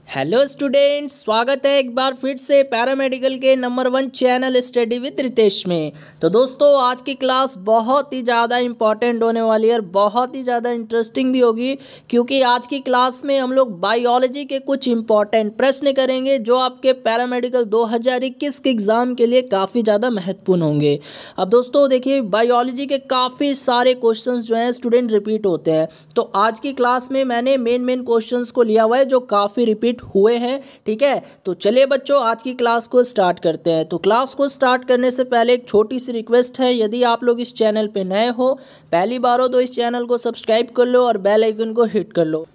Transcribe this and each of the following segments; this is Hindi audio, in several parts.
हेलो स्टूडेंट्स, स्वागत है एक बार फिर से पैरामेडिकल के number 1 channel Study with Ritesh में। तो दोस्तों, आज की क्लास बहुत ही ज़्यादा इंपॉर्टेंट होने वाली है और बहुत ही ज़्यादा इंटरेस्टिंग भी होगी, क्योंकि आज की क्लास में हम लोग बायोलॉजी के कुछ इंपॉर्टेंट प्रश्न करेंगे जो आपके पैरामेडिकल 2021 के एग्ज़ाम के लिए काफ़ी ज़्यादा महत्वपूर्ण होंगे। अब दोस्तों देखिए, बायोलॉजी के काफ़ी सारे क्वेश्चन जो हैं स्टूडेंट रिपीट होते हैं, तो आज की क्लास में मैंने मेन क्वेश्चन को लिया हुआ है जो काफ़ी रिपीट हुए हैं। ठीक है, तो चलिए बच्चों, आज की क्लास को स्टार्ट करते हैं। तो क्लास को स्टार्ट करने से पहले एक छोटी सी रिक्वेस्ट है, यदि आप लोग इस चैनल पे नए हो, पहली बार हो, तो इस चैनल को सब्सक्राइब कर लो और बेल आइकन को हिट कर लो।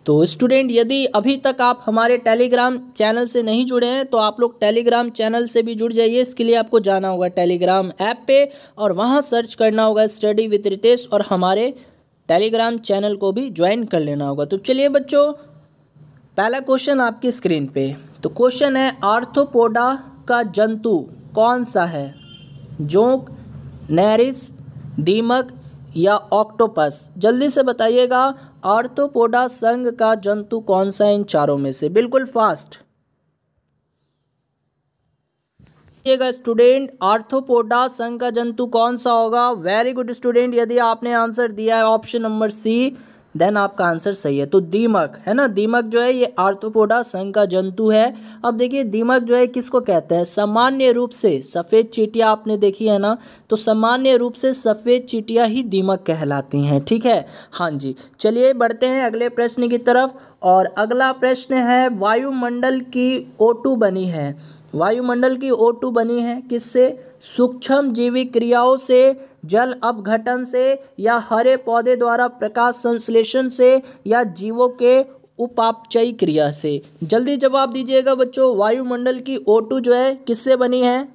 तो स्टूडेंट, यदि अभी तक आप हमारे टेलीग्राम चैनल से नहीं जुड़े हैं तो आप लोग टेलीग्राम चैनल से भी जुड़ जाइए। इसके लिए आपको जाना होगा टेलीग्राम ऐप पे और वहाँ सर्च करना होगा स्टडी विद रितेश और हमारे टेलीग्राम चैनल को भी ज्वाइन कर लेना होगा। तो चलिए बच्चों, पहला क्वेश्चन आपकी स्क्रीन पे। तो क्वेश्चन है, आर्थ्रोपोडा का जंतु कौन सा है? जोंक, नेरिस, दीमक या ऑक्टोपस? जल्दी से बताइएगा, आर्थ्रोपोडा संघ का जंतु कौन सा है इन चारों में से? बिल्कुल फास्ट स्टूडेंट, आर्थ्रोपोडा संघ का जंतु कौन सा होगा? वेरी गुड स्टूडेंट, यदि आपने आंसर दिया है ऑप्शन नंबर सी, देन आपका आंसर सही है। तो दीमक है ना, दीमक जो है ये आर्थ्रोपोडा संघ का जंतु है। अब देखिए, दीमक जो है किसको कहते हैं? सामान्य रूप से सफ़ेद चींटियां आपने देखी है ना, तो सामान्य रूप से सफ़ेद चींटियां ही दीमक कहलाती हैं। ठीक है, हाँ जी। चलिए बढ़ते हैं अगले प्रश्न की तरफ, और अगला प्रश्न है, वायुमंडल की O2 बनी है। वायुमंडल की O2 बनी है किससे? सूक्ष्म जीवी क्रियाओं से, जल अपघटन से, या हरे पौधे द्वारा प्रकाश संश्लेषण से, या जीवों के उपापचयी क्रिया से? जल्दी जवाब दीजिएगा बच्चों, वायुमंडल की O2 जो है किससे बनी है?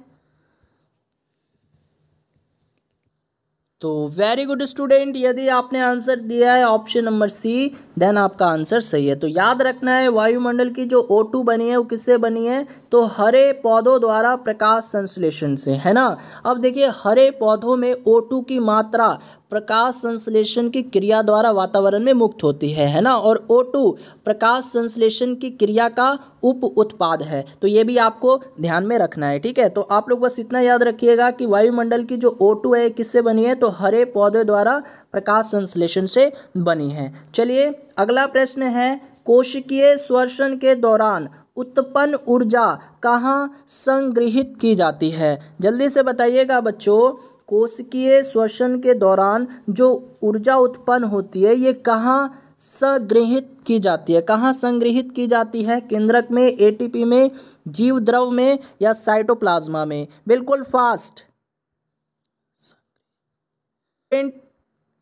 तो वेरी गुड स्टूडेंट, यदि आपने आंसर दिया है ऑप्शन नंबर सी, देन आपका आंसर सही है। तो याद रखना है, वायुमंडल की जो O2 बनी है वो किससे बनी है? तो हरे पौधों द्वारा प्रकाश संश्लेषण से, है ना। अब देखिए, हरे पौधों में O2 की मात्रा प्रकाश संश्लेषण की क्रिया द्वारा वातावरण में मुक्त होती है ना, और O2 प्रकाश संश्लेषण की क्रिया का उप उत्पाद है। तो ये भी आपको ध्यान में रखना है। ठीक है, तो आप लोग बस इतना याद रखिएगा कि वायुमंडल की जो O2 है किससे बनी है? तो हरे पौधे द्वारा प्रकाश संश्लेषण से बनी है। चलिए अगला प्रश्न है, कोशिकीय श्वसन के दौरान उत्पन्न ऊर्जा कहाँ संग्रहित की जाती है? जल्दी से बताइएगा बच्चों, कोशिकीय श्वसन के दौरान जो ऊर्जा उत्पन्न होती है ये कहाँ संग्रहित की जाती है? कहाँ संग्रहित की जाती है? केंद्रक में, एटीपी में, जीव द्रव में, या साइटोप्लाज्मा में? बिल्कुल फास्ट।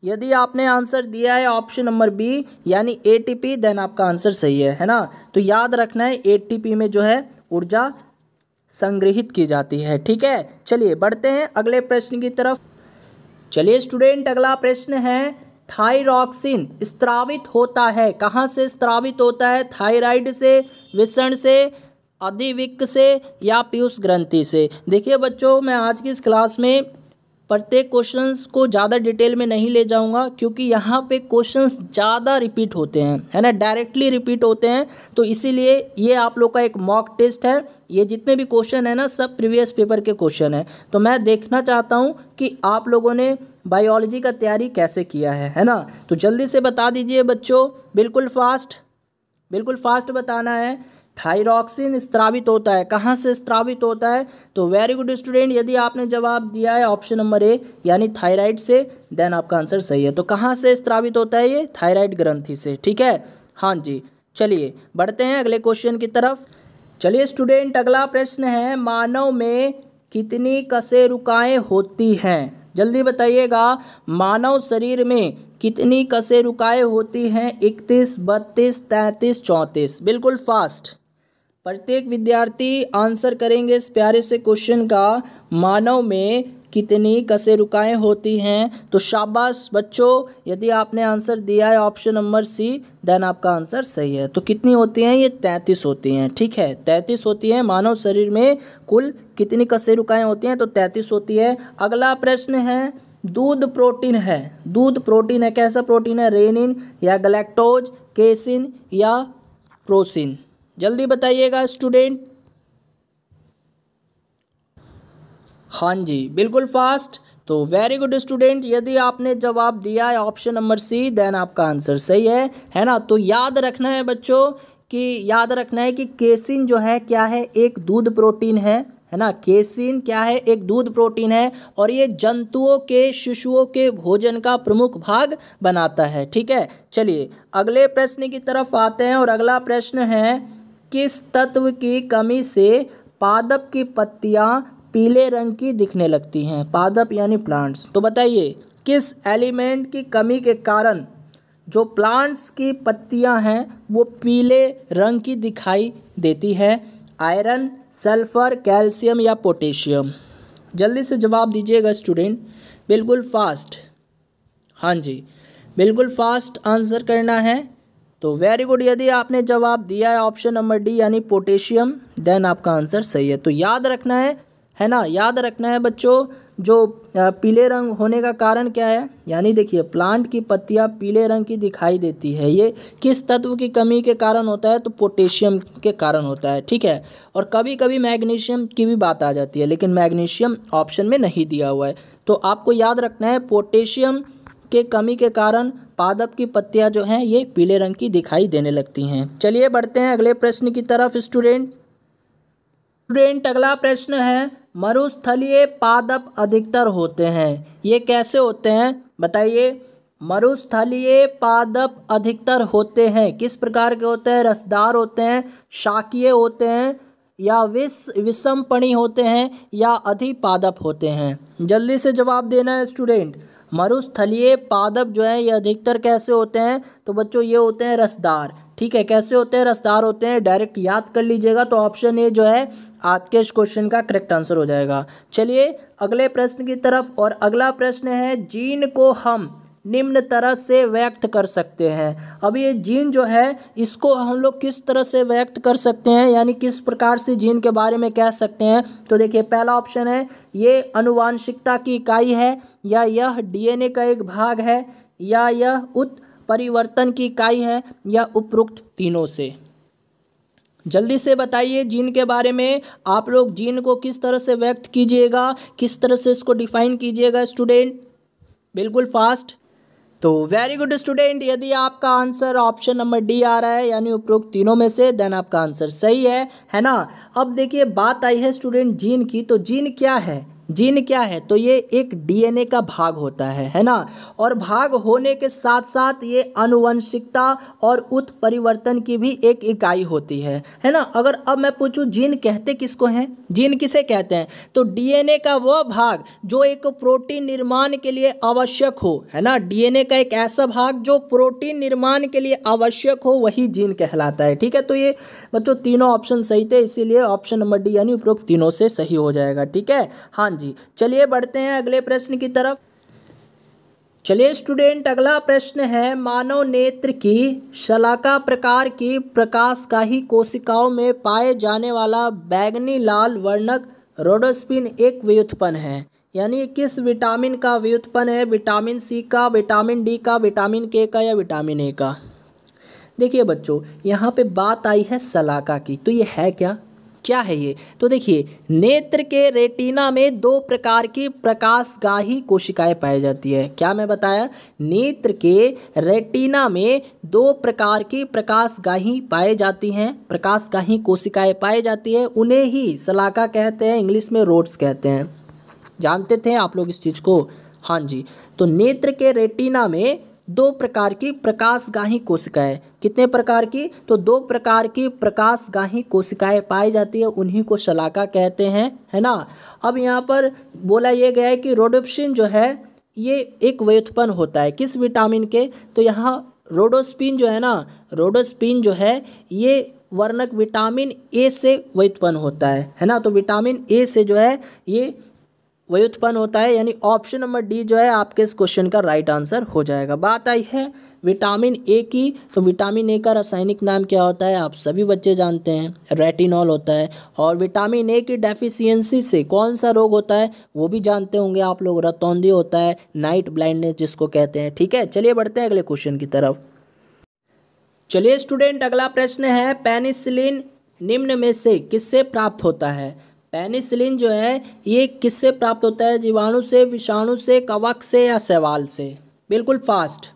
यदि आपने आंसर दिया है ऑप्शन नंबर बी यानी एटीपी, देन आपका आंसर सही है ना। तो याद रखना है, एटीपी में जो है ऊर्जा संग्रहित की जाती है। ठीक है, चलिए बढ़ते हैं अगले प्रश्न की तरफ। चलिए स्टूडेंट, अगला प्रश्न है, थायरॉक्सिन स्त्रावित होता है कहाँ से? स्त्रावित होता है थायराइड से, वृषण से, अधिवृक्क से, या पीयूष ग्रंथि से? देखिए बच्चों, मैं आज की इस क्लास में प्रत्येक क्वेश्चंस को ज़्यादा डिटेल में नहीं ले जाऊंगा, क्योंकि यहाँ पे क्वेश्चंस ज़्यादा रिपीट होते हैं, है ना, डायरेक्टली रिपीट होते हैं। तो इसीलिए ये आप लोग का एक मॉक टेस्ट है। ये जितने भी क्वेश्चन है ना, सब प्रीवियस पेपर के क्वेश्चन है। तो मैं देखना चाहता हूँ कि आप लोगों ने बायोलॉजी का तैयारी कैसे किया है ना। तो जल्दी से बता दीजिए बच्चों, बिल्कुल फास्ट बताना है। थायरॉक्सिन स्त्रावित होता है, कहाँ से स्त्रावित होता है? तो वेरी गुड स्टूडेंट, यदि आपने जवाब दिया है ऑप्शन नंबर ए यानी थायराइड से, देन आपका आंसर सही है। तो कहाँ से स्त्रावित होता है? ये थायराइड ग्रंथि से। ठीक है, हाँ जी। चलिए बढ़ते हैं अगले क्वेश्चन की तरफ। चलिए स्टूडेंट, अगला प्रश्न है, मानव में कितनी कशेरुकाएँ होती हैं? जल्दी बताइएगा, मानव शरीर में कितनी कशेरुकाएँ होती हैं? 31, 32, 33, 34? बिल्कुल फास्ट। प्रत्येक विद्यार्थी आंसर करेंगे इस प्यारे से क्वेश्चन का, मानव में कितनी कशेरुकाएँ होती हैं? तो शाबाश बच्चों, यदि आपने आंसर दिया है ऑप्शन नंबर सी, देन आपका आंसर सही है। तो कितनी होती हैं? ये 33 होती हैं। ठीक है, 33 होती हैं। मानव शरीर में कुल कितनी कशेरुकाएँ होती हैं? तो 33 होती है। अगला प्रश्न है, दूध प्रोटीन है। दूध प्रोटीन है, कैसा प्रोटीन है? रेनिन, या गैलेक्टोज, केसिन, या प्रोसिन? जल्दी बताइएगा स्टूडेंट। हाँ जी, बिल्कुल फास्ट। तो वेरी गुड स्टूडेंट, यदि आपने जवाब दिया है ऑप्शन नंबर सी, देन आपका आंसर सही है ना। तो याद रखना है बच्चों कि केसिन जो है क्या है, एक दूध प्रोटीन है ना। केसिन क्या है, एक दूध प्रोटीन है और ये जंतुओं के, शिशुओं के भोजन का प्रमुख भाग बनाता है। ठीक है, चलिए अगले प्रश्न की तरफ आते हैं और अगला प्रश्न है, किस तत्व की कमी से पादप की पत्तियां पीले रंग की दिखने लगती हैं? पादप यानी प्लांट्स। तो बताइए किस एलिमेंट की कमी के कारण जो प्लांट्स की पत्तियां हैं वो पीले रंग की दिखाई देती है? आयरन, सल्फर, कैल्शियम या पोटेशियम? जल्दी से जवाब दीजिएगा स्टूडेंट, बिल्कुल फास्ट। हाँ जी, बिल्कुल फास्ट आंसर करना है। तो वेरी गुड, यदि आपने जवाब दिया है ऑप्शन नंबर डी यानी पोटेशियम, देन आपका आंसर सही है। तो याद रखना है ना, याद रखना है बच्चों, जो पीले रंग होने का कारण क्या है, यानी देखिए प्लांट की पत्तियां पीले रंग की दिखाई देती है, ये किस तत्व की कमी के कारण होता है? तो पोटेशियम के कारण होता है। ठीक है, और कभी कभी मैग्नीशियम की भी बात आ जाती है, लेकिन मैग्नीशियम ऑप्शन में नहीं दिया हुआ है। तो आपको याद रखना है पोटेशियम के कमी के कारण पादप की पत्तियां जो हैं ये पीले रंग की दिखाई देने लगती हैं। चलिए बढ़ते हैं अगले प्रश्न की तरफ स्टूडेंट। अगला प्रश्न है, मरुस्थलीय पादप अधिकतर होते हैं, ये कैसे होते हैं बताइए? मरुस्थलीय पादप अधिकतर होते हैं, किस प्रकार के होते हैं? रसदार होते हैं, शाकीय होते हैं, या विषमपणी होते हैं, या अधिपादप होते हैं? जल्दी से जवाब देना है स्टूडेंट। मरुस्थलीय पादप जो है ये अधिकतर कैसे होते हैं? तो बच्चों ये होते हैं रसदार। ठीक है, कैसे होते हैं? रसदार होते हैं। डायरेक्ट याद कर लीजिएगा, तो ऑप्शन ए जो है आपके इस क्वेश्चन का करेक्ट आंसर हो जाएगा। चलिए अगले प्रश्न की तरफ, और अगला प्रश्न है, जीन को हम निम्न तरह से व्यक्त कर सकते हैं। अब ये जीन जो है इसको हम लोग किस तरह से व्यक्त कर सकते हैं, यानी किस प्रकार से जीन के बारे में कह सकते हैं? तो देखिए पहला ऑप्शन है, ये अनुवांशिकता की इकाई है, या यह डीएनए का एक भाग है, या यह उत्परिवर्तन की इकाई है, या उपरोक्त तीनों से? जल्दी से बताइए जीन के बारे में। आप लोग जीन को किस तरह से व्यक्त कीजिएगा, किस तरह से इसको डिफाइन कीजिएगा स्टूडेंट, बिल्कुल फास्ट। तो वेरी गुड स्टूडेंट, यदि आपका आंसर ऑप्शन नंबर डी आ रहा है यानी उपरोक्त तीनों में से, देन आपका आंसर सही है ना। अब देखिए बात आई है स्टूडेंट जीन की, तो जीन क्या है? जीन क्या है? तो ये एक डीएनए का भाग होता है ना, और भाग होने के साथ साथ ये आनुवंशिकता और उत्परिवर्तन की भी एक इकाई होती है ना। अगर अब मैं पूछूं जीन कहते किसको हैं, जीन किसे कहते हैं? तो डीएनए का वह भाग जो एक प्रोटीन निर्माण के लिए आवश्यक हो, है ना। डीएनए का एक ऐसा भाग जो प्रोटीन निर्माण के लिए आवश्यक हो, वही जीन कहलाता है। ठीक है, तो ये बच्चों तीनों ऑप्शन सही थे, इसीलिए ऑप्शन नंबर डी यानी उपरोक्त तीनों से सही हो जाएगा। ठीक है, हाँ जी। चलिए बढ़ते हैं अगले प्रश्न की तरफ। चलिए स्टूडेंट अगला प्रश्न है, मानव नेत्र की शलाका प्रकार की प्रकाशगाही कोशिकाओं में पाए जाने वाला बैंगनी लाल वर्णक रोडोस्पिन एक व्युत्पन्न है, यानी किस विटामिन का व्युत्पन्न है? विटामिन सी का, विटामिन डी का, विटामिन के का, या विटामिन ए का? देखिए बच्चों यहाँ पे बात आई है शलाका की, तो ये है क्या है ये? तो देखिए नेत्र के रेटिना में दो प्रकार की प्रकाशगाही कोशिकाएं पाई जाती है। क्या मैं बताया? नेत्र के रेटिना में दो प्रकार की प्रकाशगाही पाई जाती हैं, प्रकाशगाही कोशिकाएं पाई जाती है, उन्हें ही शलाका कहते हैं, इंग्लिश में रोड्स कहते हैं। जानते थे आप लोग इस चीज़ को? हाँ जी। तो नेत्र के रेटिना में दो प्रकार की प्रकाशगाही कोशिकाएं, कितने प्रकार की? तो दो प्रकार की प्रकाशगाही कोशिकाएं पाई जाती है, उन्हीं को शलाका कहते हैं, है ना। अब यहाँ पर बोला यह गया है कि रोडोप्सिन जो है ये एक व्युत्पन्न होता है किस विटामिन के? तो यहाँ रोडोस्पिन जो है ना, रोडोस्पिन जो है ये वर्णक विटामिन ए से व्युत्पन्न होता है ना। तो विटामिन ए से जो है ये व्युत्पन्न होता है, यानी ऑप्शन नंबर डी जो है आपके इस क्वेश्चन का राइट आंसर हो जाएगा। बात आई है विटामिन ए की, तो विटामिन ए का रासायनिक नाम क्या होता है? आप सभी बच्चे जानते हैं, रेटिनॉल होता है। और विटामिन ए की डेफिशिएंसी से कौन सा रोग होता है वो भी जानते होंगे आप लोग, रतौंधी होता है, नाइट ब्लाइंडनेस जिसको कहते हैं। ठीक है, चलिए बढ़ते हैं अगले क्वेश्चन की तरफ। चलिए स्टूडेंट, अगला प्रश्न है, पेनिसिलिन निम्न में से किससे प्राप्त होता है? पेनिसिलिन जो है ये किससे प्राप्त होता है? जीवाणु से, विषाणु से, कवक से या शैवाल से? बिल्कुल फास्ट।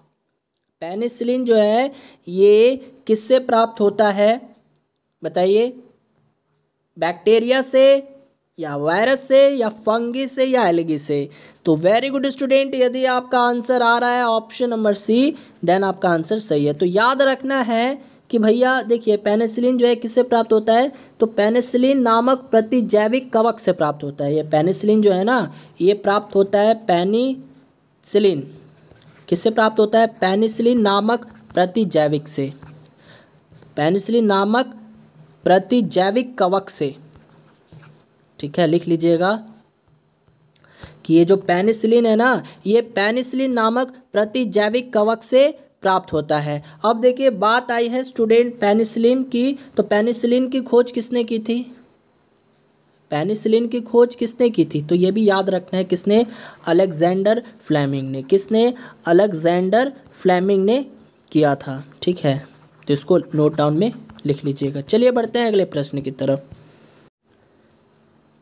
पेनिसिलिन जो है ये किससे प्राप्त होता है बताइए? बैक्टीरिया से या वायरस से या फंगी से या एलगी से? तो वेरी गुड स्टूडेंट, यदि आपका आंसर आ रहा है ऑप्शन नंबर सी, देन आपका आंसर सही है। तो याद रखना है कि भैया देखिए, पेनिसिलिन जो है किससे प्राप्त होता है? तो पेनिसिलिन नामक प्रतिजैविक कवक से प्राप्त होता है। ये पेनिसिलिन जो है ना, ये प्राप्त होता है पेनिसिलिन किससे प्राप्त होता है? पेनिसिलिन नामक प्रतिजैविक से, पेनिसिलिन नामक प्रतिजैविक कवक से। ठीक है, लिख लीजिएगा कि ये जो पेनिसिलिन है ना, ये पेनिसिलिन नामक प्रतिजैविक कवक से प्राप्त होता है। अब देखिए बात आई है स्टूडेंट पेनिसिलिन की, तो पेनिसिलिन की खोज किसने की थी? पेनिसिलिन की खोज किसने की थी? तो ये भी याद रखना है, किसने? अलेक्जेंडर फ्लेमिंग ने। किसने? अलेक्जेंडर फ्लेमिंग ने किया था। ठीक है, तो इसको नोट डाउन में लिख लीजिएगा। चलिए बढ़ते हैं अगले प्रश्न की तरफ।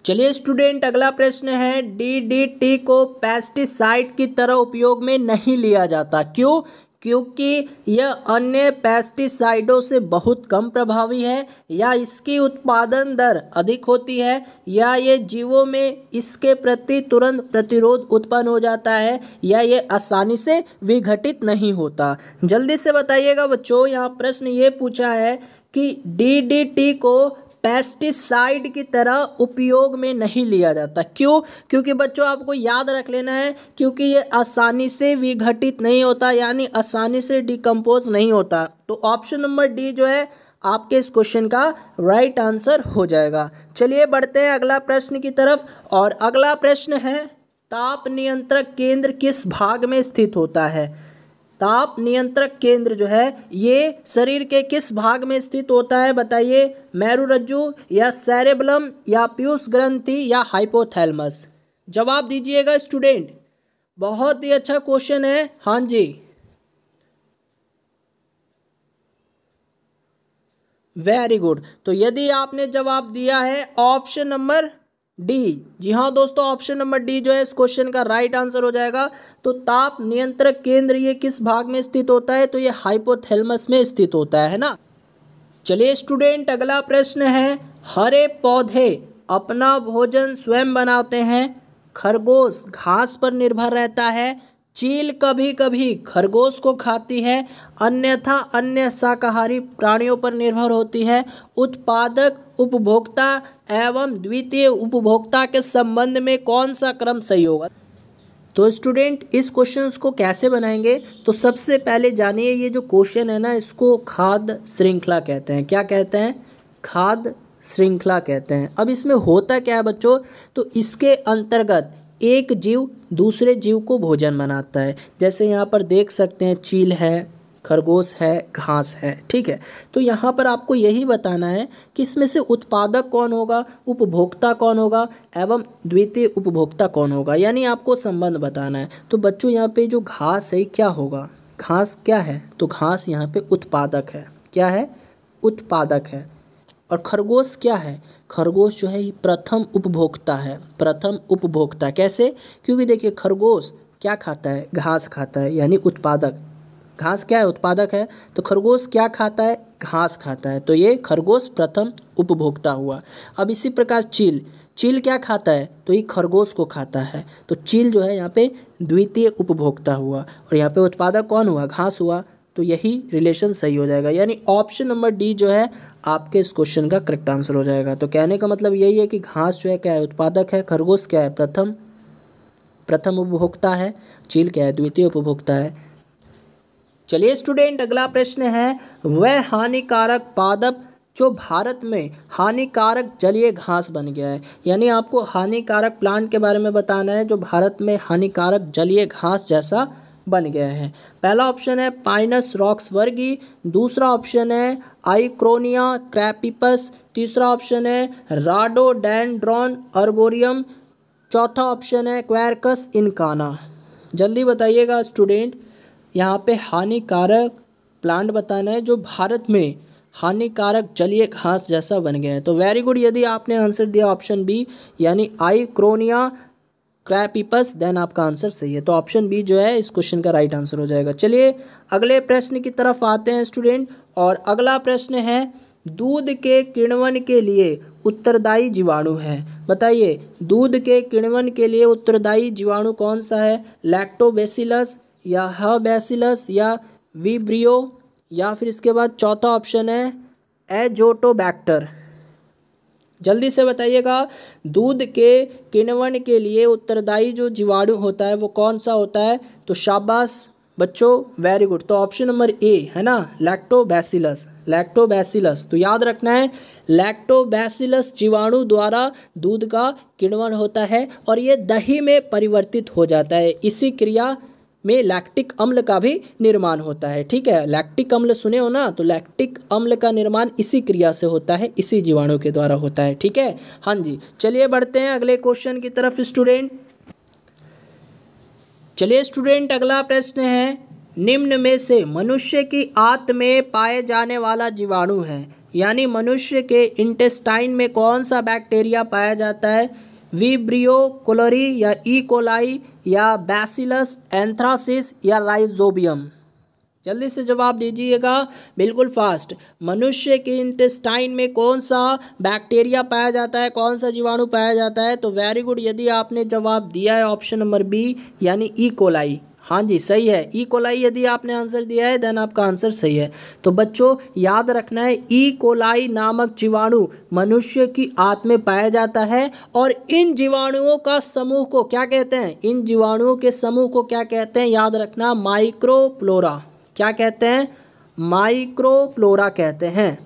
चलिए स्टूडेंट, अगला प्रश्न है, डीडीटी को पेस्टिसाइड की तरह उपयोग में नहीं लिया जाता। क्यों? क्योंकि यह अन्य पेस्टिसाइडों से बहुत कम प्रभावी है, या इसकी उत्पादन दर अधिक होती है, या ये जीवों में इसके प्रति तुरंत प्रतिरोध उत्पन्न हो जाता है, या ये आसानी से विघटित नहीं होता। जल्दी से बताइएगा बच्चों, यहाँ प्रश्न ये पूछा है कि डीडीटी को पेस्टिसाइड की तरह उपयोग में नहीं लिया जाता। क्यों? क्योंकि बच्चों आपको याद रख लेना है, क्योंकि ये आसानी से विघटित नहीं होता, यानी आसानी से डिकम्पोज नहीं होता। तो ऑप्शन नंबर डी जो है आपके इस क्वेश्चन का राइट आंसर हो जाएगा। चलिए बढ़ते हैं अगला प्रश्न की तरफ, और अगला प्रश्न है, ताप नियंत्रक केंद्र किस भाग में स्थित होता है? ताप नियंत्रक केंद्र जो है ये शरीर के किस भाग में स्थित होता है बताइए? मेरुरज्जु या सेरेबलम या पीयूष ग्रंथि या हाइपोथैलेमस? जवाब दीजिएगा स्टूडेंट। बहुत ही अच्छा क्वेश्चन है। हाँ जी, वेरी गुड। तो यदि आपने जवाब दिया है ऑप्शन नंबर डी, जी हाँ दोस्तों, ऑप्शन नंबर डी जो है इस क्वेश्चन का राइट आंसर हो जाएगा। तो ताप नियंत्रक केंद्र ये किस भाग में स्थित होता है? तो ये हाइपोथैलेमस में स्थित होता है ना। चलिए स्टूडेंट, अगला प्रश्न है, हरे पौधे अपना भोजन स्वयं बनाते हैं, खरगोश घास पर निर्भर रहता है, चील कभी कभी खरगोश को खाती है, अन्यथा अन्य शाकाहारी प्राणियों पर निर्भर होती है, उत्पादक, उपभोक्ता एवं द्वितीय उपभोक्ता के संबंध में कौन सा क्रम सही होगा? तो स्टूडेंट इस क्वेश्चन को कैसे बनाएंगे? तो सबसे पहले जानिए, ये जो क्वेश्चन है ना, इसको खाद्य श्रृंखला कहते हैं। क्या कहते हैं? खाद्य श्रृंखला कहते हैं। अब इसमें होता क्या है बच्चों? तो इसके अंतर्गत एक जीव दूसरे जीव को भोजन बनाता है। जैसे यहाँ पर देख सकते हैं, चील है, खरगोश है, घास है। ठीक है, तो यहाँ पर आपको यही बताना है कि इसमें से उत्पादक कौन होगा, उपभोक्ता कौन होगा एवं द्वितीय उपभोक्ता कौन होगा, यानी आपको संबंध बताना है। तो बच्चों यहाँ पे जो घास है क्या होगा? घास क्या है? तो घास यहाँ पे उत्पादक है। क्या है? उत्पादक है। और खरगोश क्या है? खरगोश जो है ये प्रथम उपभोक्ता है। प्रथम उपभोक्ता कैसे? क्योंकि देखिए खरगोश क्या खाता है? घास खाता है, यानी उत्पादक। घास क्या है? उत्पादक है। तो खरगोश क्या खाता है? घास खाता है। तो ये खरगोश प्रथम उपभोक्ता हुआ। अब इसी प्रकार चील, चील क्या खाता है? तो ये खरगोश को खाता है। तो चील जो है यहाँ पे द्वितीय उपभोक्ता हुआ, और यहाँ पे उत्पादक कौन हुआ? घास हुआ। तो यही रिलेशन सही हो जाएगा, यानी ऑप्शन नंबर डी जो है आपके इस क्वेश्चन का करेक्ट आंसर हो जाएगा। तो कहने का मतलब यही है कि घास जो है क्या है? उत्पादक है, खरगोश क्या है? प्रथम उपभोक्ता है, चील क्या है? द्वितीय उपभोक्ता है। चलिए स्टूडेंट, अगला प्रश्न है, वह हानिकारक पादप जो भारत में हानिकारक जलीय घास बन गया है, यानी आपको हानिकारक प्लांट के बारे में बताना है जो भारत में हानिकारक जलीय घास जैसा बन गया है। पहला ऑप्शन है पाइनस रॉक्सबर्गी, दूसरा ऑप्शन है आइक्रोनिया क्रैपिपस, तीसरा ऑप्शन है राडोडेंड्रॉन अर्बोरियम, चौथा ऑप्शन है क्वेरकस इनकाना। जल्दी बताइएगा स्टूडेंट, यहाँ पे हानिकारक प्लांट बताना है जो भारत में हानिकारक जलीय घास जैसा बन गया है। तो वेरी गुड, यदि आपने आंसर दिया ऑप्शन बी यानी आइक्रोनिया क्रैपिपस, देन आपका आंसर सही है। तो ऑप्शन बी जो है इस क्वेश्चन का राइट आंसर हो जाएगा। चलिए अगले प्रश्न की तरफ आते हैं स्टूडेंट, और अगला प्रश्न है दूध के किण्वन के लिए उत्तरदायी जीवाणु है। बताइए दूध के किण्वन के लिए उत्तरदायी जीवाणु कौन सा है? लैक्टोबैसिलस या हर्बैसिलस या विब्रियो, या फिर इसके बाद चौथा ऑप्शन है एजोटोबैक्टर। जल्दी से बताइएगा, दूध के किण्वन के लिए उत्तरदायी जो जीवाणु होता है वो कौन सा होता है? तो शाबाश बच्चों, वेरी गुड। तो ऑप्शन नंबर ए है ना, लैक्टोबैसिलस। लैक्टोबैसिलस, तो याद रखना है लैक्टोबैसिलस जीवाणु द्वारा दूध का किण्वन होता है और ये दही में परिवर्तित हो जाता है। इसी क्रिया में लैक्टिक अम्ल का भी निर्माण होता है। ठीक है, लैक्टिक अम्ल सुने हो ना, तो लैक्टिक अम्ल का निर्माण इसी क्रिया से होता है, इसी जीवाणु के द्वारा होता है। ठीक है, हाँ जी। चलिए बढ़ते हैं अगले क्वेश्चन की तरफ स्टूडेंट। चलिए स्टूडेंट अगला प्रश्न है, निम्न में से मनुष्य की आंत में पाए जाने वाला जीवाणु है, यानी मनुष्य के इंटेस्टाइन में कौन सा बैक्टीरिया पाया जाता है? विब्रियो कोलोरी या ई कोलाई या बैसिलस एंथ्रासिस या राइजोबियम? जल्दी से जवाब दीजिएगा, बिल्कुल फास्ट। मनुष्य के इंटेस्टाइन में कौन सा बैक्टीरिया पाया जाता है, कौन सा जीवाणु पाया जाता है? तो वेरी गुड, यदि आपने जवाब दिया है ऑप्शन नंबर बी यानी ई कोलाई, हाँ जी सही है। ई कोलाई यदि आपने आंसर दिया है देन आपका आंसर सही है। तो बच्चों याद रखना है, ई कोलाई नामक जीवाणु मनुष्य की आंत में पाया जाता है और इन जीवाणुओं का समूह को क्या कहते हैं? इन जीवाणुओं के समूह को क्या कहते हैं? याद रखना, माइक्रोफ्लोरा। क्या कहते हैं? माइक्रोफ्लोरा कहते हैं।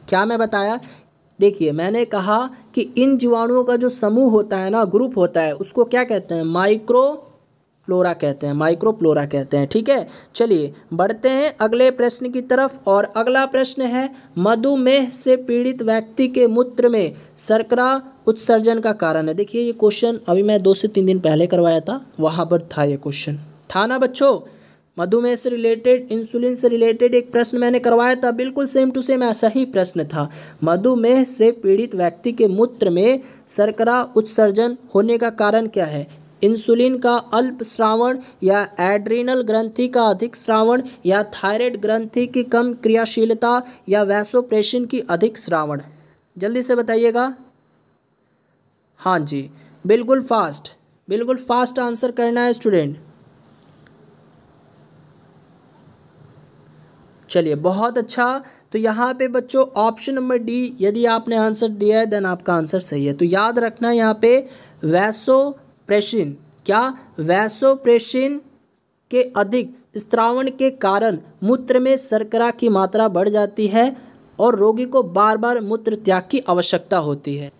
क्या मैं बताया? देखिए मैंने कहा कि इन जीवाणुओं का जो समूह होता है ना, ग्रुप होता है, उसको क्या कहते हैं? माइक्रोफ्लोरा कहते हैं, माइक्रोफ्लोरा कहते हैं। ठीक है, चलिए बढ़ते हैं अगले प्रश्न की तरफ, और अगला प्रश्न है, मधुमेह से पीड़ित व्यक्ति के मूत्र में शर्करा उत्सर्जन का कारण है। देखिए ये क्वेश्चन अभी मैं 2 से 3 दिन पहले करवाया था, वहाँ पर था ये क्वेश्चन, था ना बच्चों? मधुमेह से रिलेटेड, इंसुलिन से रिलेटेड एक प्रश्न मैंने करवाया था, बिल्कुल सेम टू सेम ऐसा ही प्रश्न था। मधुमेह से पीड़ित व्यक्ति के मूत्र में शर्करा उत्सर्जन होने का कारण क्या है? इंसुलिन का अल्प स्रावण या एड्रीनल ग्रंथि का अधिक स्रावण या थायराइड ग्रंथि की कम क्रियाशीलता या वैसोप्रेसिन की अधिक स्रावण? जल्दी से बताइएगा। हाँ जी, बिल्कुल फास्ट, बिल्कुल फास्ट आंसर करना है स्टूडेंट। चलिए बहुत अच्छा। तो यहाँ पे बच्चों ऑप्शन नंबर डी यदि आपने आंसर दिया है देन आपका आंसर सही है। तो याद रखना यहाँ पे वैसोप्रेसिन, क्या? वैसोप्रेसिन के अधिक स्त्रावण के कारण मूत्र में शर्करा की मात्रा बढ़ जाती है और रोगी को बार बार मूत्र त्याग की आवश्यकता होती है।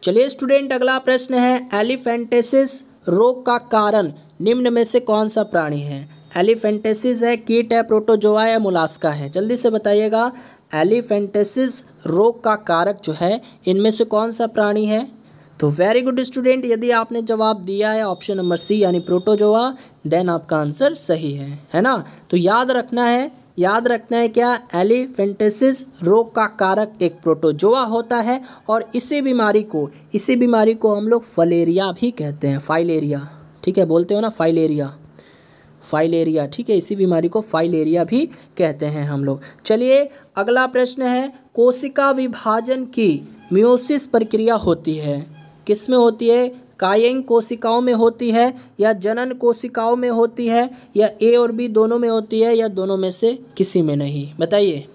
चलिए स्टूडेंट अगला प्रश्न है, एलिफेंटेसिस रोग का कारण निम्न में से कौन सा प्राणी है? एलिफेंटेसिस है, कीट है, प्रोटोजोआ या मोलास्का है? जल्दी से बताइएगा, एलिफेंटेसिस रोग का कारक जो है इनमें से कौन सा प्राणी है? तो वेरी गुड स्टूडेंट, यदि आपने जवाब दिया है ऑप्शन नंबर सी यानी प्रोटोजोआ, देन आपका आंसर सही है ना? तो याद रखना है, याद रखना है क्या? एलिफेंटेसिस रोग का कारक एक प्रोटोजोआ होता है और इसी बीमारी को हम लोग फलेरिया भी कहते हैं, फाइलेरिया। ठीक है, बोलते हो ना फाइलेरिया, फाइलेरिया। ठीक है, इसी बीमारी को फाइलेरिया भी कहते हैं हम लोग। चलिए अगला प्रश्न है, कोशिका विभाजन की मियोसिस प्रक्रिया होती है, किस में होती है? कायिंग कोशिकाओं में होती है या जनन कोशिकाओं में होती है या ए और बी दोनों में होती है या दोनों में से किसी में नहीं? बताइए,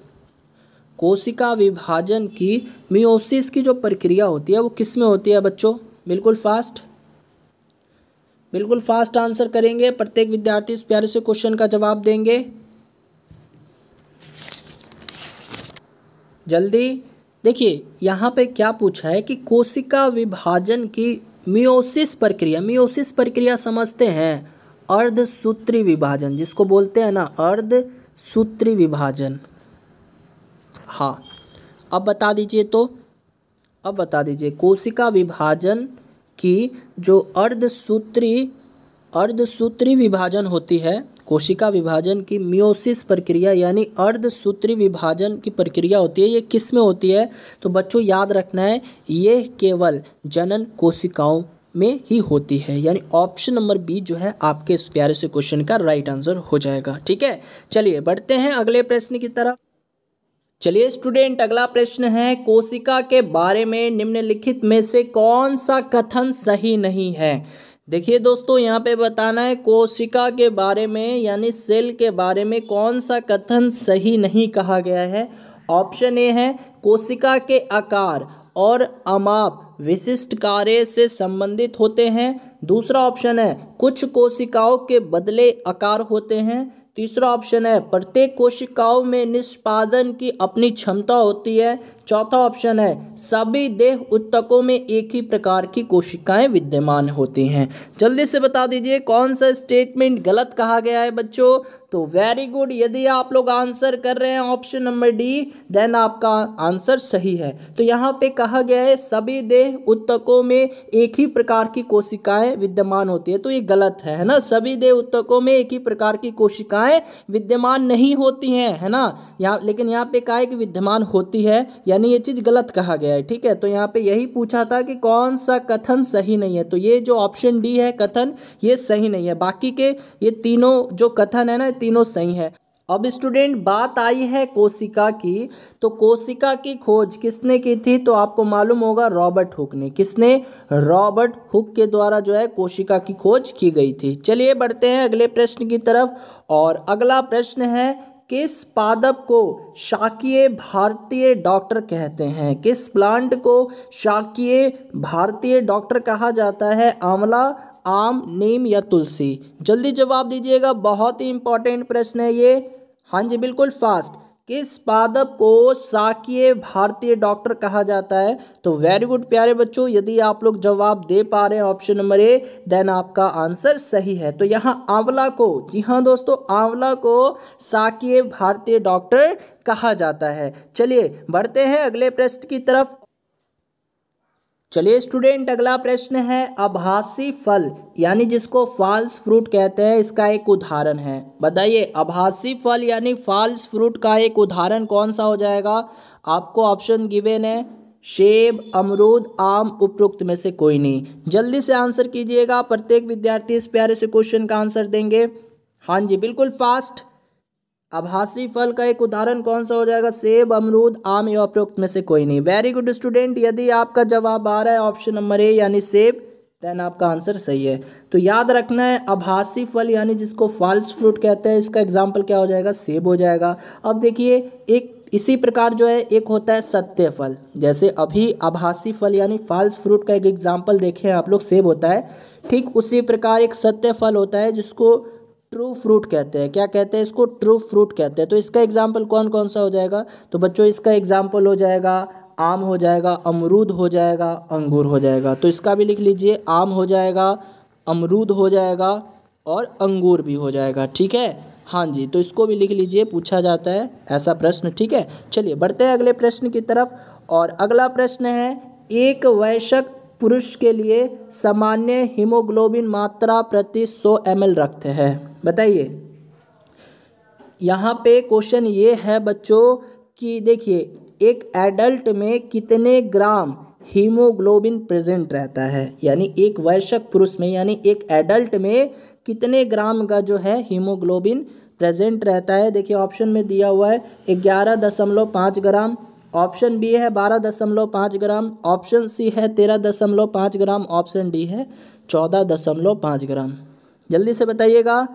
कोशिका विभाजन की मियोसिस की जो प्रक्रिया होती है वो किस में होती है बच्चों? बिल्कुल फास्ट, बिल्कुल फास्ट आंसर करेंगे। प्रत्येक विद्यार्थी इस प्यारे से क्वेश्चन का जवाब देंगे, जल्दी। देखिए यहाँ पे क्या पूछा है कि कोशिका विभाजन की मियोसिस प्रक्रिया समझते हैं, अर्धसूत्री विभाजन जिसको बोलते हैं ना, अर्धसूत्री विभाजन। हाँ, अब बता दीजिए, तो अब बता दीजिए कोशिका विभाजन की जो अर्धसूत्री विभाजन होती है, कोशिका विभाजन की मियोसिस प्रक्रिया यानी अर्धसूत्री विभाजन की प्रक्रिया होती है, ये किस में होती है? तो बच्चों याद रखना है, ये केवल जनन कोशिकाओं में ही होती है, यानी ऑप्शन नंबर बी जो है आपके इस प्यारे से क्वेश्चन का राइट आंसर हो जाएगा। ठीक है, चलिए बढ़ते हैं अगले प्रश्न की तरफ। चलिए स्टूडेंट, अगला प्रश्न है, कोशिका के बारे में निम्नलिखित में से कौन सा कथन सही नहीं है? देखिए दोस्तों, यहाँ पे बताना है कोशिका के बारे में यानी सेल के बारे में कौन सा कथन सही नहीं कहा गया है। ऑप्शन ए है कोशिका के आकार और अमाप विशिष्ट कार्य से संबंधित होते हैं। दूसरा ऑप्शन है कुछ कोशिकाओं के बदले आकार होते हैं। तीसरा ऑप्शन है प्रत्येक कोशिकाओं में निष्पादन की अपनी क्षमता होती है। चौथा ऑप्शन है सभी देह ऊतकों में एक ही प्रकार की कोशिकाएं विद्यमान होती हैं। जल्दी से बता दीजिए कौन सा स्टेटमेंट गलत कहा गया है बच्चों। तो वेरी गुड, यदि आप लोग आंसर कर रहे हैं ऑप्शन नंबर डी, देन आपका आंसर सही है। तो यहाँ पे कहा गया है सभी देह ऊतकों में एक ही प्रकार की कोशिकाएं विद्यमान होती है, तो ये गलत है ना। सभी देह ऊतकों में एक ही प्रकार की कोशिकाएं विद्यमान नहीं होती हैं, है ना। यहाँ लेकिन यहाँ पे कहा है कि विद्यमान होती है, यानी ये चीज गलत कहा गया है। ठीक है, तो यहाँ पे यही पूछा था कि कौन सा कथन सही नहीं है, तो ये जो ऑप्शन डी है कथन, ये सही नहीं है। बाकी के ये तीनों जो कथन है ना, तीनों सही है। अब स्टूडेंट बात आई है कोशिका की, तो कोशिका की खोज किसने की थी? तो आपको मालूम होगा रॉबर्ट हुक ने। किसने? रॉबर्ट हुक के द्वारा जो है कोशिका की खोज की गई थी। चलिए बढ़ते हैं अगले प्रश्न की तरफ, और अगला प्रश्न है किस पादप को शाकीय भारतीय डॉक्टर कहते हैं? किस प्लांट को शाकीय भारतीय डॉक्टर कहा जाता है? आंवला, आम, नीम या तुलसी? जल्दी जवाब दीजिएगा, बहुत ही इंपॉर्टेंट प्रश्न है ये। हाँ जी, बिल्कुल फास्ट। किस पादप को शाकीय भारतीय डॉक्टर कहा जाता है? तो वेरी गुड प्यारे बच्चों, यदि आप लोग जवाब दे पा रहे हैं ऑप्शन नंबर ए, देन आपका आंसर सही है। तो यहाँ आंवला को, जी हाँ दोस्तों, आंवला को शाकीय भारतीय डॉक्टर कहा जाता है। चलिए बढ़ते हैं अगले प्रश्न की तरफ। चलिए स्टूडेंट, अगला प्रश्न है आभासी फल यानी जिसको फॉल्स फ्रूट कहते हैं, इसका एक उदाहरण है। बताइए आभासी फल यानी फॉल्स फ्रूट का एक उदाहरण कौन सा हो जाएगा? आपको ऑप्शन गिवन है सेब, अमरूद, आम, उपरोक्त में से कोई नहीं। जल्दी से आंसर कीजिएगा, प्रत्येक विद्यार्थी इस प्यारे से क्वेश्चन का आंसर देंगे। हाँ जी, बिल्कुल फास्ट। आभासी फल का एक उदाहरण कौन सा हो जाएगा? सेब, अमरूद, आम या उपरोक्त में से कोई नहीं। वेरी गुड स्टूडेंट, यदि आपका जवाब आ रहा है ऑप्शन नंबर ए यानी सेब, देन आपका आंसर सही है। तो याद रखना है आभासी फल यानी जिसको फॉल्स फ्रूट कहते हैं, इसका एग्जाम्पल क्या हो जाएगा? सेब हो जाएगा। अब देखिए एक इसी प्रकार जो है एक होता है सत्य फल, जैसे अभी आभासी फल यानी फॉल्स फ्रूट का एक एग्जाम्पल देखे आप लोग, सेब होता है, ठीक उसी प्रकार एक सत्य फल होता है जिसको ट्रू फ्रूट कहते हैं। क्या कहते हैं इसको? ट्रू फ्रूट कहते हैं। तो इसका एग्जाम्पल कौन कौन सा हो जाएगा? तो बच्चों इसका एग्जाम्पल हो जाएगा आम हो जाएगा, अमरूद हो जाएगा, अंगूर हो जाएगा। तो इसका भी लिख लीजिए, आम हो जाएगा, अमरूद हो जाएगा और अंगूर भी हो जाएगा। ठीक है, हाँ जी, तो इसको भी लिख लीजिए, पूछा जाता है ऐसा प्रश्न। ठीक है, चलिए बढ़ते हैं अगले प्रश्न की तरफ, और अगला प्रश्न है एक वयस्क पुरुष के लिए सामान्य हीमोग्लोबिन मात्रा प्रति 100 ml रक्त है। बताइए, यहाँ पे क्वेश्चन ये है बच्चों कि देखिए एक एडल्ट में कितने ग्राम हीमोग्लोबिन प्रेजेंट रहता है, यानी एक वयस्क पुरुष में यानी एक एडल्ट में कितने ग्राम का जो है हीमोग्लोबिन प्रेजेंट रहता है। देखिए ऑप्शन में दिया हुआ है 11.5 ग्राम, ऑप्शन बी है 12.5 ग्राम, ऑप्शन सी है 13.5 ग्राम, ऑप्शन डी है 14.5 ग्राम। जल्दी से बताइएगा,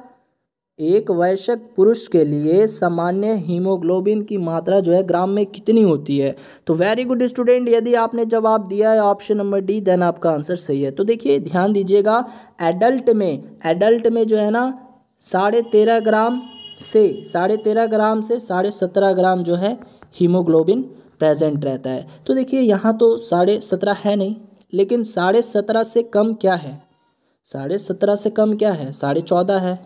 एक वयस्क पुरुष के लिए सामान्य हीमोग्लोबिन की मात्रा जो है ग्राम में कितनी होती है? तो वेरी गुड स्टूडेंट, यदि आपने जवाब दिया है ऑप्शन नंबर डी, देन आपका आंसर सही है। तो देखिए ध्यान दीजिएगा, एडल्ट में जो है ना 13.5 ग्राम से 17.5 ग्राम जो है हीमोग्लोबिन प्रेजेंट रहता है। तो देखिए यहाँ तो 17.5 है नहीं, लेकिन 17.5 से कम क्या है? 17.5 से कम क्या है? 14.5 है,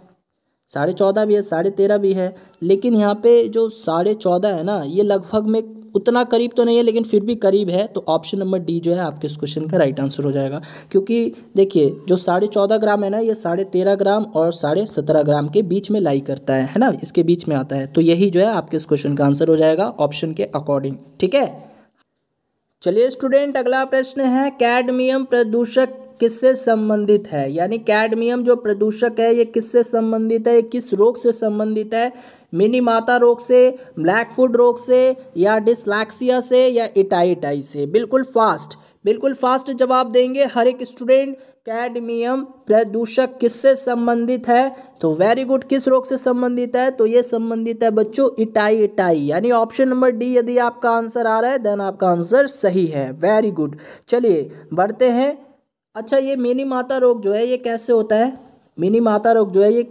14.5 भी है, 13.5 भी है, लेकिन यहाँ पे जो 14.5 है ना, ये लगभग में उतना करीब तो नहीं है लेकिन फिर भी करीब है, तो ऑप्शन नंबर डी जो है आपके इस क्वेश्चन का राइट आंसर हो जाएगा। क्योंकि देखिए जो 14.5 ग्राम है ना, ये 13.5 ग्राम और 17.5 ग्राम के बीच में लाई करता है ना, इसके बीच में आता है। तो यही जो है आपके इस क्वेश्चन का आंसर हो जाएगा ऑप्शन के अकॉर्डिंग। ठीक है, चलिए स्टूडेंट अगला प्रश्न है, कैडमियम प्रदूषक किससे संबंधित है? यानी कैडमियम जो प्रदूषक है ये किससे संबंधित है, ये किस रोग से संबंधित है? मिनी माता रोग से, ब्लैक फुट रोग से, या डिसलैक्सिया से, या इटाई से? बिल्कुल फास्ट जवाब देंगे हर एक स्टूडेंट। कैडमियम प्रदूषक किससे संबंधित है? तो वेरी गुड, किस रोग से संबंधित है? तो ये संबंधित है बच्चों इटाई, यानी ऑप्शन नंबर डी यदि आपका आंसर आ रहा है देन आपका आंसर सही है। वेरी गुड, चलिए बढ़ते हैं। अच्छा, ये मिनी माता रोग जो है ये कैसे होता है? मिनी माता रोग जो है ये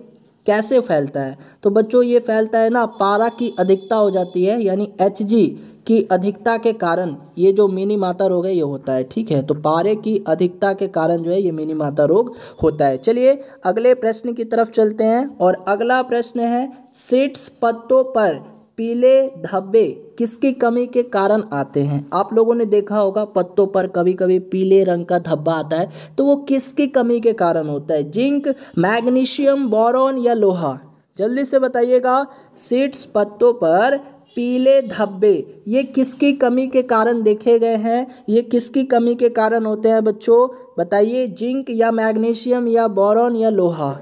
कैसे फैलता है? तो बच्चों ये फैलता है ना, पारा की अधिकता हो जाती है, यानी Hg की अधिकता के कारण ये जो मिनी माता रोग है ये होता है। ठीक है, तो पारे की अधिकता के कारण जो है ये मिनी माता रोग होता है। चलिए अगले प्रश्न की तरफ चलते हैं, और अगला प्रश्न है, सीड्स पत्तों पर पीले धब्बे किसकी कमी के कारण आते हैं? आप लोगों ने देखा होगा पत्तों पर कभी कभी पीले रंग का धब्बा आता है, तो वो किसकी कमी के कारण होता है? जिंक, मैग्नीशियम, बोरॉन या लोहा? जल्दी से बताइएगा। सीड्स पत्तों पर पीले धब्बे ये किसकी कमी के कारण देखे गए हैं? ये किसकी कमी के कारण होते हैं बच्चों? बताइए, जिंक या मैग्नीशियम या बोरॉन या लोहा?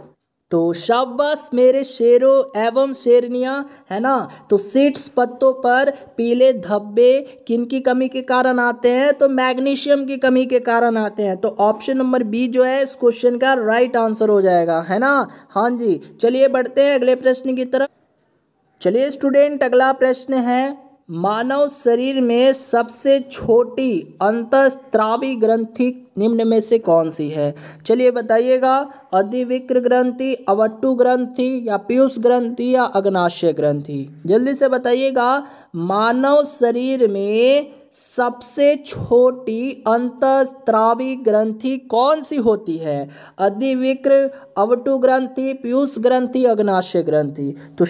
तो शाबाश मेरे शेरों एवं शेरनियाँ, है ना। तो सीड्स पत्तों पर पीले धब्बे किनकी कमी के कारण आते हैं? तो मैग्नीशियम की कमी के कारण आते हैं। तो ऑप्शन नंबर बी जो है इस क्वेश्चन का राइट आंसर हो जाएगा, है ना। हाँ जी, चलिए बढ़ते हैं अगले प्रश्न की तरफ। चलिए स्टूडेंट अगला प्रश्न है, मानव शरीर में सबसे छोटी अंतःस्रावी ग्रंथि निम्न में से कौन सी है? चलिए बताइएगा। अधिविक्र ग्रंथि, अवट्टु ग्रंथि, या पीयूष ग्रंथि, या अग्नाशय ग्रंथि? जल्दी से बताइएगा। मानव शरीर में सबसे छोटी अंतःस्रावी ग्रंथि कौन सी होती है? अधिविक्र, अवट्टु ग्रंथि, पीयूष ग्रंथि, अग्नाशय ग्रंथि? तो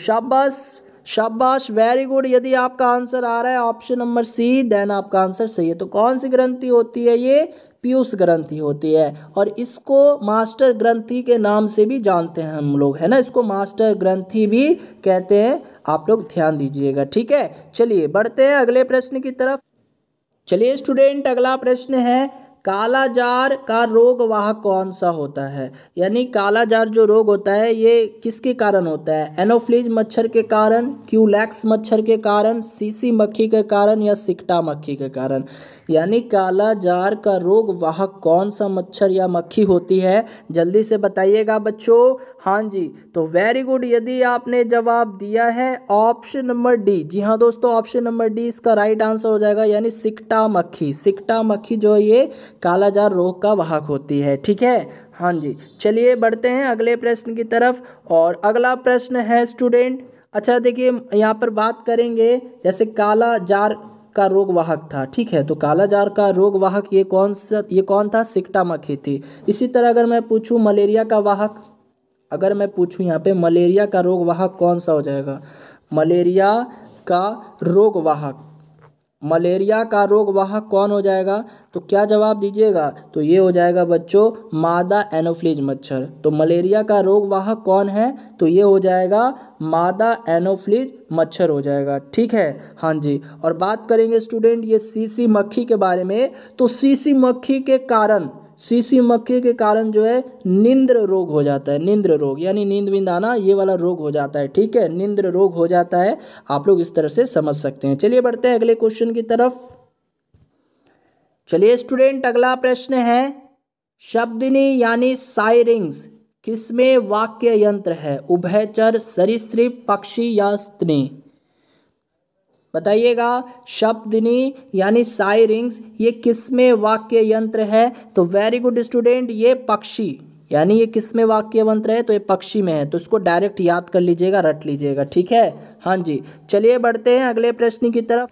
शाबाश वेरी गुड, यदि आपका आंसर आ रहा है ऑप्शन नंबर सी देन आपका आंसर सही है। तो कौन सी ग्रंथि होती है? ये पीयूष ग्रंथि होती है, और इसको मास्टर ग्रंथि के नाम से भी जानते हैं हम लोग, है ना। इसको मास्टर ग्रंथि भी कहते हैं, आप लोग ध्यान दीजिएगा। ठीक है, चलिए बढ़ते हैं अगले प्रश्न की तरफ। चलिए स्टूडेंट अगला प्रश्न है, कालाजार का रोग वाहक कौन सा होता है? यानी कालाजार जो रोग होता है ये किसके कारण होता है? एनोफ्लीज मच्छर के कारण, क्यूलैक्स मच्छर के कारण, सीसी मक्खी के कारण, या सिकटा मक्खी के कारण? यानी कालाजार का रोग वाहक कौन सा मच्छर या मक्खी होती है? जल्दी से बताइएगा बच्चों। हाँ जी, तो वेरी गुड, यदि आपने जवाब दिया है ऑप्शन नंबर डी, जी हाँ दोस्तों, ऑप्शन नंबर डी इसका राइट आंसर हो जाएगा, यानी सिकटा मक्खी जो ये कालाजार रोग का वाहक होती है। ठीक है, हाँ जी, चलिए बढ़ते हैं अगले प्रश्न की तरफ, और अगला प्रश्न है स्टूडेंट, अच्छा देखिए यहाँ पर बात करेंगे, जैसे कालाजार का रोग वाहक था, ठीक है, तो कालाजार का रोग वाहक ये कौन था? सिकटा मक्खी थी। इसी तरह अगर मैं पूछूं मलेरिया का वाहक, अगर मैं पूछूं यहाँ पे मलेरिया का रोग वाहक कौन सा हो जाएगा? मलेरिया का रोग वाहक कौन हो जाएगा? तो क्या जवाब दीजिएगा? तो ये हो जाएगा बच्चों मादा एनोफ्लीज मच्छर। तो मलेरिया का रोग वाहक कौन है? तो ये हो जाएगा मादा एनोफ्लीज मच्छर हो जाएगा। ठीक है, हाँ जी, और बात करेंगे स्टूडेंट ये सीसी मक्खी के बारे में। तो सीसी मक्खी के कारण जो है निंद्र रोग हो जाता है। निंद्र रोग यानी नींद विंद आना, ये वाला रोग हो जाता है। ठीक है, निंद्र रोग हो जाता है, आप लोग इस तरह से समझ सकते हैं। चलिए बढ़ते हैं अगले क्वेश्चन की तरफ। चलिए स्टूडेंट अगला प्रश्न है, शब्दिनी यानी साइरिंग्स किसमें वाक्य यंत्र है? उभयचर, सरीसृप, पक्षी या स्तनी? बताइएगा। शब्दिनी यानी साइरिंग्स ये किसमें वाक्य यंत्र है? तो वेरी गुड स्टूडेंट, ये पक्षी, यानी ये किसमें वाक्य यंत्र है? तो ये पक्षी में है। तो इसको डायरेक्ट याद कर लीजिएगा, रट लीजिएगा। ठीक है, हाँ जी, चलिए बढ़ते हैं अगले प्रश्न की तरफ।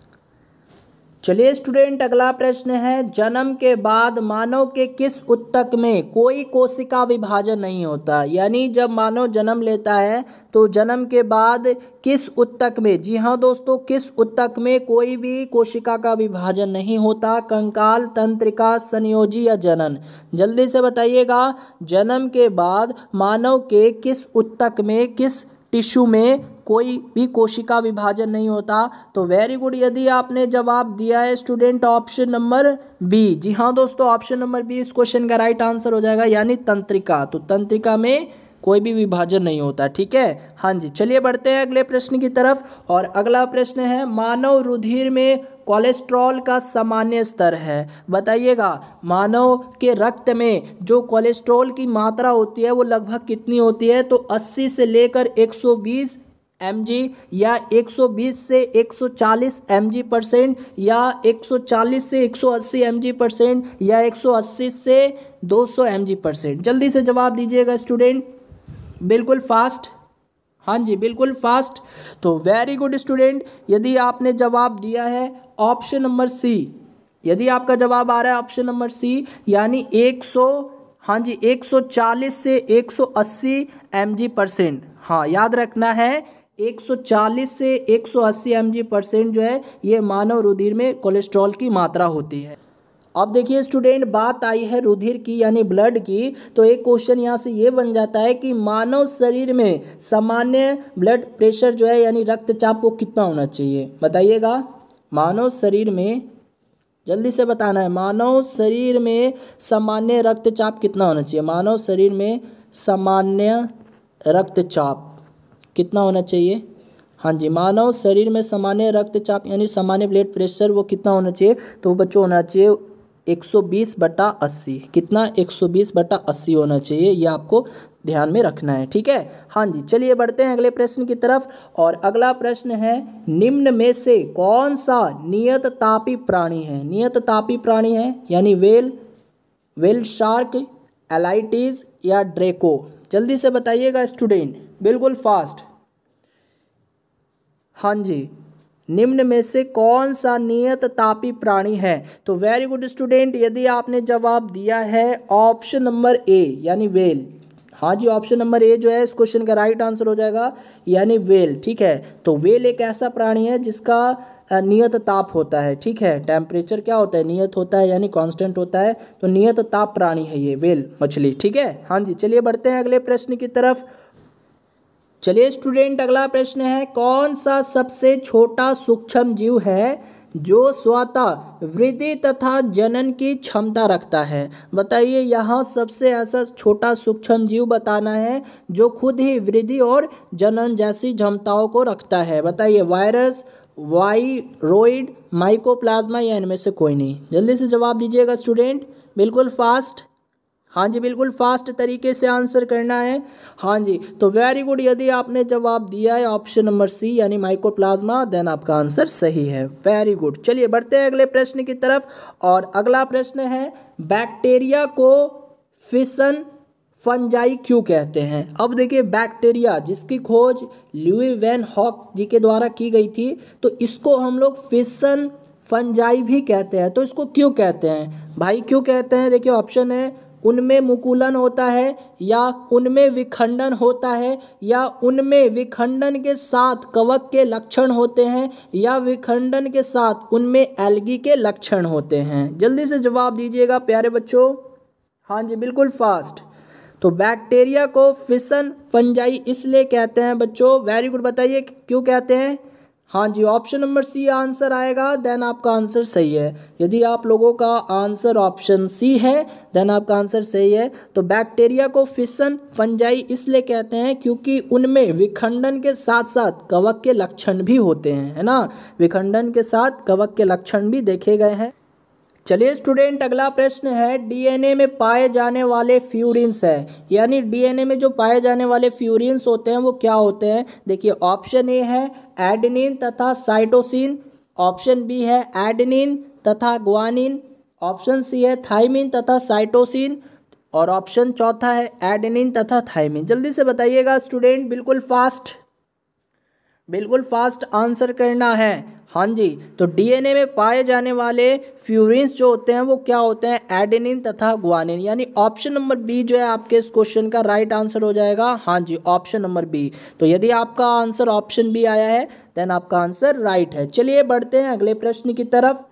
चलिए स्टूडेंट, अगला प्रश्न है, जन्म के बाद मानव के किस ऊतक में कोई कोशिका विभाजन नहीं होता। यानी जब मानव जन्म लेता है तो जन्म के बाद किस ऊतक में, जी हाँ दोस्तों, किस ऊतक में कोई भी कोशिका का विभाजन नहीं होता। कंकाल, तंत्रिका, संयोजी या जनन। जल्दी से बताइएगा, जन्म के बाद मानव के किस ऊतक में, किस टिश्यू में कोई भी कोशिका विभाजन नहीं होता। तो वेरी गुड, यदि आपने जवाब दिया है स्टूडेंट ऑप्शन नंबर बी, जी हाँ दोस्तों, ऑप्शन नंबर बी इस क्वेश्चन का राइट आंसर हो जाएगा, यानी तंत्रिका। तो तंत्रिका में कोई भी विभाजन नहीं होता। ठीक है, हाँ जी। चलिए बढ़ते हैं अगले प्रश्न की तरफ। और अगला प्रश्न है, मानव रुधिर में कोलेस्ट्रॉल का सामान्य स्तर है। बताइएगा, मानव के रक्त में जो कोलेस्ट्रॉल की मात्रा होती है वो लगभग कितनी होती है। तो 80 से लेकर 120 mg, या 120 से 140 mg%, या 140 से 180 mg%, या 180 से 200 mg%। जल्दी से जवाब दीजिएगा स्टूडेंट, बिल्कुल फास्ट। हाँ जी, बिल्कुल फास्ट। तो वेरी गुड स्टूडेंट, यदि आपने जवाब दिया है ऑप्शन नंबर सी, यदि आपका जवाब आ रहा है ऑप्शन नंबर सी, यानी 140 से 180 mg%। हाँ, याद रखना है, 140 से 180 mg% जो है ये मानव रुधिर में कोलेस्ट्रॉल की मात्रा होती है। अब देखिए स्टूडेंट, बात आई है रुधिर की यानी ब्लड की, तो एक क्वेश्चन यहाँ से ये बन जाता है कि मानव शरीर में सामान्य ब्लड प्रेशर जो है यानी रक्तचाप वो कितना होना चाहिए। बताइएगा, मानव शरीर में, जल्दी से बताना है, मानव शरीर में सामान्य रक्तचाप कितना होना चाहिए। मानव शरीर में सामान्य रक्तचाप कितना होना चाहिए। हाँ जी, मानव शरीर में सामान्य रक्तचाप यानी सामान्य ब्लड प्रेशर वो कितना होना चाहिए। तो बच्चों होना चाहिए 120/80। कितना, 120/80 होना चाहिए, ये आपको ध्यान में रखना है। ठीक है, हाँ जी। चलिए बढ़ते हैं अगले प्रश्न की तरफ। और अगला प्रश्न है, निम्न में से कौन सा नियत तापी प्राणी है। नियत तापी प्राणी है यानी वेल शार्क, एलाइटिस या ड्रेको। जल्दी से बताइएगा स्टूडेंट, बिल्कुल फास्ट। हाँ जी, निम्न में से कौन सा नियत तापी प्राणी है। तो वेरी गुड स्टूडेंट, यदि आपने जवाब दिया है ऑप्शन नंबर ए यानी वेल, हाँ जी, ऑप्शन नंबर ए जो है इस क्वेश्चन का राइट आंसर हो जाएगा, यानी वेल। ठीक है, तो वेल एक ऐसा प्राणी है जिसका नियत ताप होता है। ठीक है, टेम्परेचर क्या होता है, नियत होता है यानी कांस्टेंट होता है। तो नियत ताप प्राणी है ये वेल मछली। ठीक है, हाँ जी। चलिए बढ़ते हैं अगले प्रश्न की तरफ। चलिए स्टूडेंट, अगला प्रश्न है, कौन सा सबसे छोटा सूक्ष्म जीव है जो स्वतः वृद्धि तथा जनन की क्षमता रखता है। बताइए, यहाँ सबसे ऐसा छोटा सूक्ष्म जीव बताना है जो खुद ही वृद्धि और जनन जैसी क्षमताओं को रखता है। बताइए, वायरस, वाइरोइड, माइकोप्लाज्मा या इनमें से कोई नहीं। जल्दी से जवाब दीजिएगा स्टूडेंट, बिल्कुल फास्ट। हाँ जी, बिल्कुल फास्ट तरीके से आंसर करना है। हाँ जी, तो वेरी गुड, यदि आपने जवाब दिया है ऑप्शन नंबर सी यानी माइकोप्लाज्मा, देन आपका आंसर सही है। Very good. चलिए बढ़ते हैं अगले प्रश्न की तरफ। और अगला प्रश्न है, बैक्टीरिया को फिशन फंजाई क्यों कहते हैं। अब देखिए, बैक्टीरिया जिसकी खोज ल्यूई वैन हॉक जी के द्वारा की गई थी, तो इसको हम लोग फिशन फंजाई भी कहते हैं। तो इसको क्यों कहते हैं भाई, क्यों कहते हैं। देखिए ऑप्शन है, उनमें मुकुलन होता है, या उनमें विखंडन होता है, या उनमें विखंडन के साथ कवक के लक्षण होते हैं, या विखंडन के साथ उनमें एल्गी के लक्षण होते हैं। जल्दी से जवाब दीजिएगा प्यारे बच्चों। हाँ जी, बिल्कुल फास्ट। तो बैक्टीरिया को फिशन फंजाई इसलिए कहते हैं बच्चों। वेरी गुड, बताइए क्यों कहते हैं। हाँ जी, ऑप्शन नंबर सी आंसर आएगा, देन आपका आंसर सही है। यदि आप लोगों का आंसर ऑप्शन सी है, देन आपका आंसर सही है। तो बैक्टीरिया को फिशन फंजाई इसलिए कहते हैं क्योंकि उनमें विखंडन के साथ साथ कवक के लक्षण भी होते हैं, है ना। विखंडन के साथ कवक के लक्षण भी देखे गए हैं। चलिए स्टूडेंट, अगला प्रश्न है, डीएनए में पाए जाने वाले फ्यूरिन्स है, यानी डीएनए में जो पाए जाने वाले फ्यूरिन्स होते हैं वो क्या होते हैं। देखिए, ऑप्शन ए है एडेनिन तथा साइटोसिन, ऑप्शन बी है एडेनिन तथा ग्वानिन, ऑप्शन सी है थाइमिन तथा साइटोसिन, और ऑप्शन चौथा है एडेनिन तथा थाइमिन। जल्दी से बताइएगा स्टूडेंट, बिल्कुल फास्ट। बिल्कुल फास्ट आंसर करना है। हाँ जी, तो डीएनए में पाए जाने वाले फ्यूरिन्स जो होते हैं वो क्या होते हैं, एडेनिन तथा ग्वानिन, यानी ऑप्शन नंबर बी जो है आपके इस क्वेश्चन का राइट आंसर हो जाएगा। हाँ जी, ऑप्शन नंबर बी। तो यदि आपका आंसर ऑप्शन बी आया है देन आपका आंसर राइट है। चलिए बढ़ते हैं अगले प्रश्न की तरफ।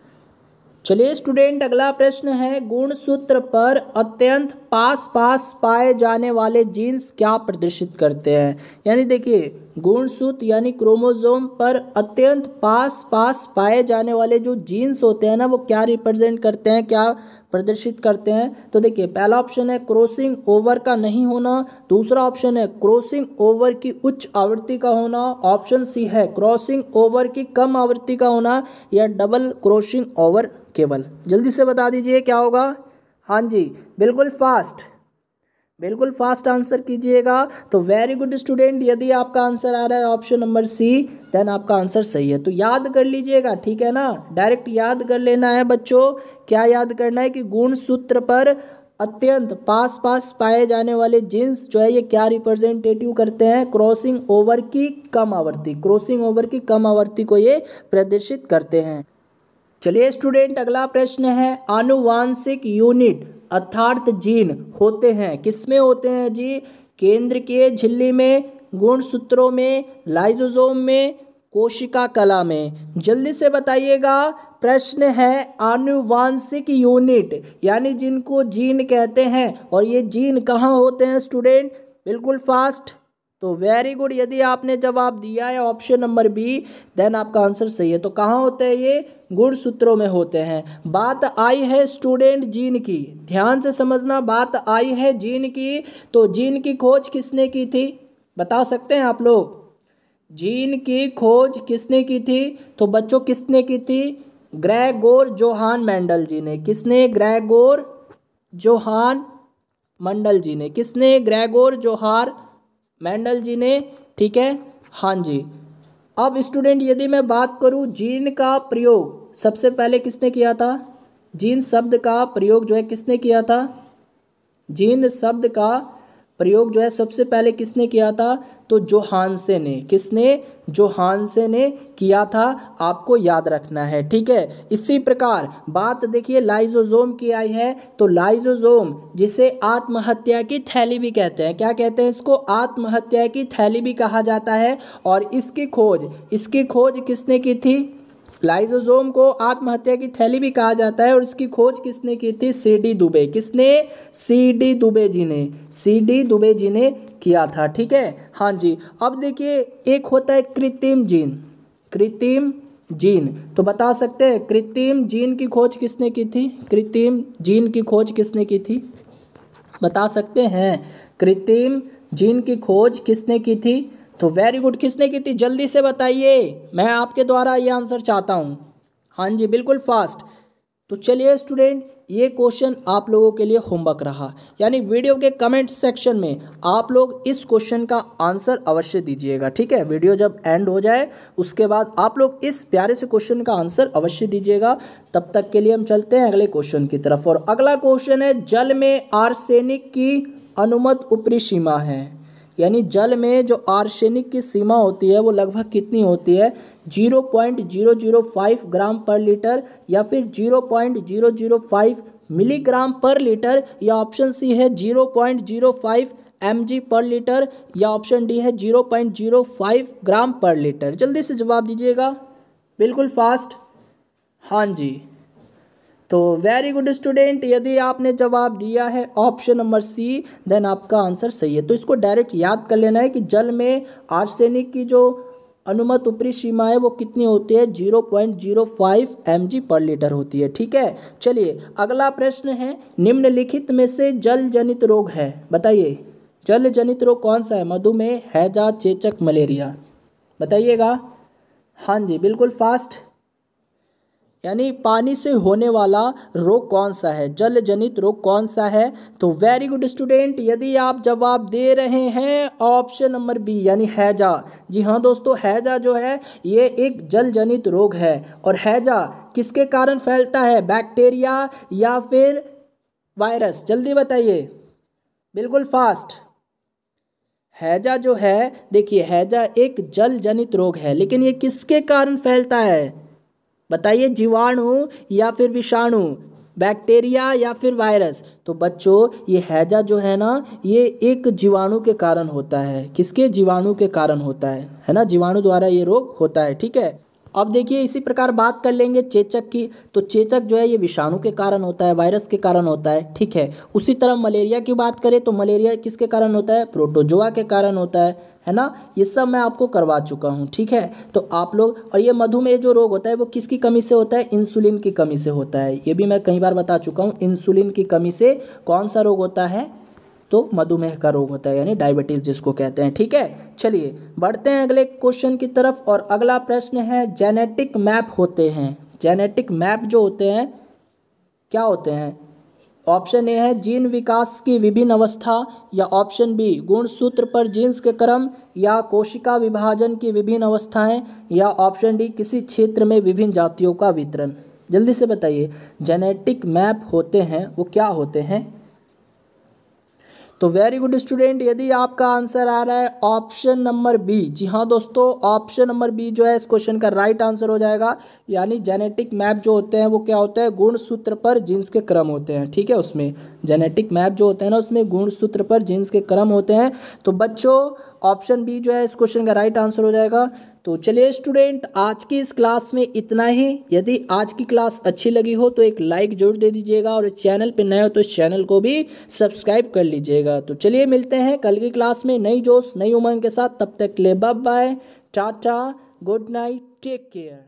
चलिए स्टूडेंट, अगला प्रश्न है, गुणसूत्र पर अत्यंत पास पास पाए जाने वाले जीन्स क्या प्रदर्शित करते हैं। यानी देखिए, गुणसूत्र यानी क्रोमोसोम पर अत्यंत पास पास पाए जाने वाले जो जीन्स होते हैं ना, वो क्या रिप्रेजेंट करते हैं, क्या प्रदर्शित करते हैं। तो देखिए, पहला ऑप्शन है क्रॉसिंग ओवर का नहीं होना, दूसरा ऑप्शन है क्रॉसिंग ओवर की उच्च आवृत्ति का होना, ऑप्शन सी है क्रॉसिंग ओवर की कम आवृत्ति का होना, या डबल क्रॉसिंग ओवर केवल। जल्दी से बता दीजिए क्या होगा। हाँ जी, बिल्कुल फास्ट आंसर कीजिएगा। तो वेरी गुड स्टूडेंट, यदि आपका आंसर आ रहा है ऑप्शन नंबर सी देन आपका आंसर सही है। तो याद कर लीजिएगा, ठीक है ना, डायरेक्ट याद कर लेना है बच्चों। क्या याद करना है कि गुणसूत्र पर अत्यंत पास पास पाए जाने वाले जीन्स जो है ये क्या रिप्रेजेंटेटिव करते हैं, क्रॉसिंग ओवर की कम आवृत्ति, क्रॉसिंग ओवर की कम आवृत्ति को ये प्रदर्शित करते हैं। चलिए स्टूडेंट, अगला प्रश्न है, आनुवांशिक यूनिट अर्थात जीन होते हैं किसमें होते हैं जी, केंद्रीय झिल्ली में, गुणसूत्रों में, लाइसोसोम में, कोशिका कला में। जल्दी से बताइएगा। प्रश्न है आनुवांशिक यूनिट यानी जिनको जीन कहते हैं, और ये जीन कहाँ होते हैं स्टूडेंट, बिल्कुल फास्ट। तो वेरी गुड, यदि आपने जवाब दिया है ऑप्शन नंबर बी देन आपका आंसर सही है। तो कहाँ होते हैं ये, गुणसूत्रों में होते हैं। बात आई है स्टूडेंट जीन की, ध्यान से समझना, बात आई है जीन की। तो जीन की खोज किसने की थी, बता सकते हैं आप लोग, जीन की खोज किसने की थी। तो बच्चों किसने की थी, ग्रेगोर जोहान मेंडल जी ने। किसने, ग्रेगोर जोहान मेंडल जी ने। किसने, ग्रेगोर जोहार मेंडल जी ने, ठीक है। हाँ जी, अब स्टूडेंट यदि मैं बात करूं जीन का प्रयोग सबसे पहले किसने किया था, जीन शब्द का प्रयोग जो है किसने किया था, जीन शब्द का प्रयोग जो है सबसे पहले किसने किया था, तो जोहानसे ने। किसने, जोहानसे ने किया था, आपको याद रखना है, ठीक है। इसी प्रकार बात देखिए लाइसोसोम की आई है। तो लाइसोसोम जिसे आत्महत्या की थैली भी कहते हैं, क्या कहते हैं इसको, आत्महत्या की थैली भी कहा जाता है। और इसकी खोज किसने की थी, लाइसोसोम को आत्महत्या की थैली भी कहा जाता है, और इसकी खोज किसने की थी, सीडी दुबे। किसने, सीडी दुबे जी ने, सीडी दुबे जी ने किया था, ठीक है। हाँ जी, अब देखिए एक होता है कृत्रिम जीन, कृत्रिम जीन। तो बता सकते हैं कृत्रिम जीन की खोज किसने की थी, कृत्रिम जीन की खोज किसने की थी, बता सकते हैं कृत्रिम जीन की खोज किसने की थी। तो वेरी गुड, किसने की थी, जल्दी से बताइए, मैं आपके द्वारा ये आंसर चाहता हूँ। हाँ जी, बिल्कुल फास्ट। तो चलिए स्टूडेंट, ये क्वेश्चन आप लोगों के लिए होमवर्क रहा, यानी वीडियो के कमेंट सेक्शन में आप लोग इस क्वेश्चन का आंसर अवश्य दीजिएगा, ठीक है। वीडियो जब एंड हो जाए उसके बाद आप लोग इस प्यारे से क्वेश्चन का आंसर अवश्य दीजिएगा। तब तक के लिए हम चलते हैं अगले क्वेश्चन की तरफ। और अगला क्वेश्चन है, जल में आर्सेनिक की अनुमत ऊपरी सीमा है, यानी जल में जो आर्सेनिक की सीमा होती है वो लगभग कितनी होती है, 0.005 ग्राम पर लीटर, या फिर 0.005 मिलीग्राम पर लीटर, या ऑप्शन सी है 0.05 mg पर लीटर, या ऑप्शन डी है 0.05 ग्राम पर लीटर। जल्दी से जवाब दीजिएगा, बिल्कुल फास्ट। हाँ जी, तो वेरी गुड स्टूडेंट, यदि आपने जवाब दिया है ऑप्शन नंबर सी देन आपका आंसर सही है। तो इसको डायरेक्ट याद कर लेना है कि जल में आर्सेनिक की जो अनुमत ऊपरी सीमा है वो कितनी होती है, 0.05 mg पर लीटर होती है, ठीक है। चलिए अगला प्रश्न है, निम्नलिखित में से जल जनित रोग है, बताइए जल जनित रोग कौन सा है, मधुमेह, हैजा, चेचक, मलेरिया, बताइएगा। हाँ जी, बिल्कुल फास्ट, यानी पानी से होने वाला रोग कौन सा है, जल जनित रोग कौन सा है। तो वेरी गुड स्टूडेंट, यदि आप जवाब दे रहे हैं ऑप्शन नंबर बी यानी हैजा। जी हाँ दोस्तों, हैजा जो है ये एक जल जनित रोग है। और हैजा किसके कारण फैलता है, बैक्टीरिया या फिर वायरस, जल्दी बताइए, बिल्कुल फास्ट। हैजा जो है, देखिए हैजा एक जल जनित रोग है, लेकिन ये किसके कारण फैलता है बताइए, जीवाणु या फिर विषाणु, बैक्टीरिया या फिर वायरस। तो बच्चों ये हैजा जो है ना, ये एक जीवाणु के कारण होता है। किसके? जीवाणु के कारण होता है ना, जीवाणु द्वारा ये रोग होता है। ठीक है, अब देखिए इसी प्रकार बात कर लेंगे चेचक की। तो चेचक जो है ये विषाणु के कारण होता है, वायरस के कारण होता है। ठीक है, उसी तरह मलेरिया की बात करें तो मलेरिया किसके कारण होता है? प्रोटोजोआ के कारण होता है ना। ये सब मैं आपको करवा चुका हूँ। ठीक है, तो आप लोग, और ये मधुमेह जो रोग होता है वो किसकी कमी से होता है? इंसुलिन की कमी से होता है। ये भी मैं कई बार बता चुका हूँ, इंसुलिन की कमी से कौन सा रोग होता है? तो मधुमेह का रोग होता है, यानी डायबिटीज जिसको कहते हैं। ठीक है, चलिए बढ़ते हैं अगले क्वेश्चन की तरफ। और अगला प्रश्न है, जेनेटिक मैप होते हैं। जेनेटिक मैप जो होते हैं क्या होते हैं? ऑप्शन ए है जीन विकास की विभिन्न अवस्था, या ऑप्शन बी गुणसूत्र पर जीन्स के क्रम, या कोशिका विभाजन की विभिन्न अवस्थाएं, या ऑप्शन डी किसी क्षेत्र में विभिन्न जातियों का वितरण। जल्दी से बताइए, जेनेटिक मैप होते हैं वो क्या होते हैं? तो वेरी गुड स्टूडेंट, यदि आपका आंसर आ रहा है ऑप्शन नंबर बी, जी हाँ दोस्तों, ऑप्शन नंबर बी जो है इस क्वेश्चन का राइट आंसर हो जाएगा। यानी जेनेटिक मैप जो होते हैं वो क्या होता है? गुणसूत्र पर जीन्स के क्रम होते हैं। ठीक है, उसमें जेनेटिक मैप जो होते हैं ना, उसमें गुणसूत्र पर जीन्स के क्रम होते हैं। तो बच्चों ऑप्शन बी जो है इस क्वेश्चन का राइट आंसर हो जाएगा। तो चलिए स्टूडेंट, आज की इस क्लास में इतना ही। यदि आज की क्लास अच्छी लगी हो तो एक लाइक जरूर दे दीजिएगा, और इस चैनल पे नए हो तो इस चैनल को भी सब्सक्राइब कर लीजिएगा। तो चलिए मिलते हैं कल की क्लास में नई जोश नई उमंग के साथ। तब तक के लिए bye bye, tata, good night, take care.